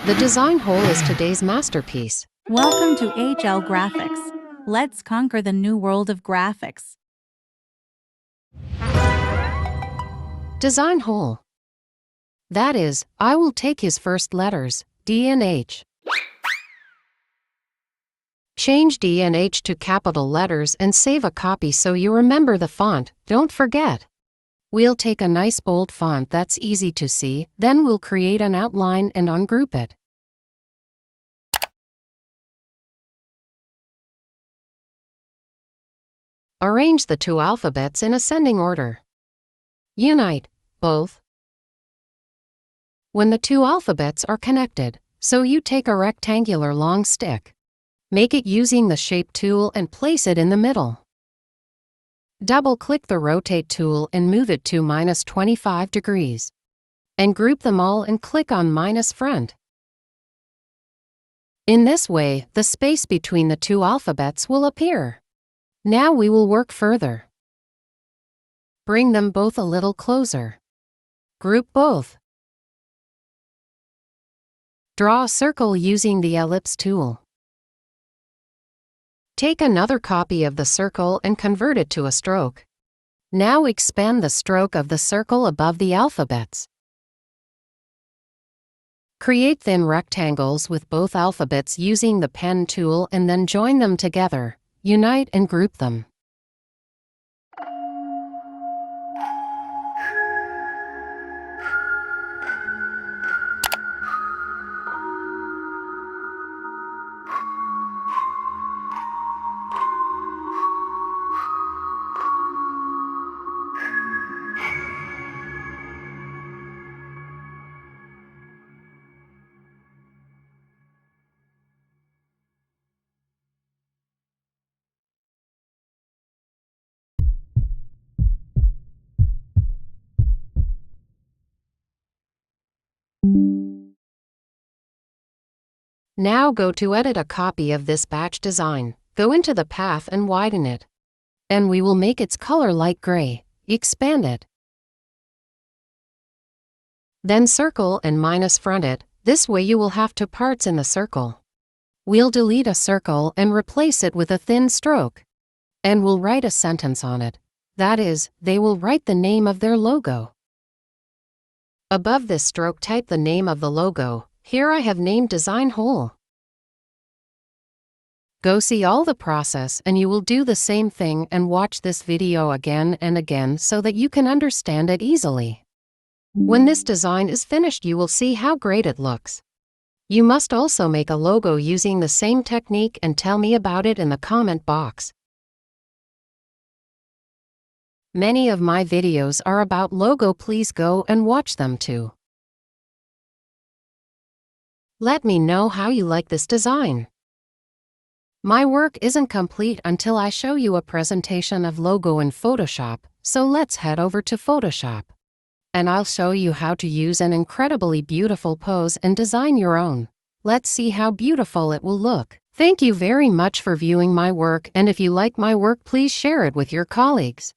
The design hole is today's masterpiece. Welcome to HL Graphics. Let's conquer the new world of graphics. Design hole. That is, I will take his first letters, D and H. Change D and H to capital letters and save a copy so you remember the font, don't forget. We'll take a nice bold font that's easy to see, then we'll create an outline and ungroup it. Arrange the two alphabets in ascending order. Unite both. When the two alphabets are connected, so you take a rectangular long stick. Make it using the Shape tool and place it in the middle. Double-click the Rotate tool and move it to -25 degrees. And group them all and click on -front. In this way, the space between the two alphabets will appear. Now we will work further. Bring them both a little closer. Group both. Draw a circle using the Ellipse tool. Take another copy of the circle and convert it to a stroke. Now expand the stroke of the circle above the alphabets. Create thin rectangles with both alphabets using the Pen tool and then join them together, unite and group them. Now go to edit a copy of this batch design, go into the path and widen it. And we will make its color light gray, expand it. Then circle and -front it, this way you will have two parts in the circle. We'll delete a circle and replace it with a thin stroke. And we'll write a sentence on it. That is, they will write the name of their logo. Above this stroke type the name of the logo. Here I have named Design Hole. Go see all the process and you will do the same thing and watch this video again and again so that you can understand it easily. When this design is finished you will see how great it looks. You must also make a logo using the same technique and tell me about it in the comment box. Many of my videos are about logo, please go and watch them too. Let me know how you like this design. My work isn't complete until I show you a presentation of logo in Photoshop, so let's head over to Photoshop. And I'll show you how to use an incredibly beautiful pose and design your own. Let's see how beautiful it will look. Thank you very much for viewing my work, and if you like my work please share it with your colleagues.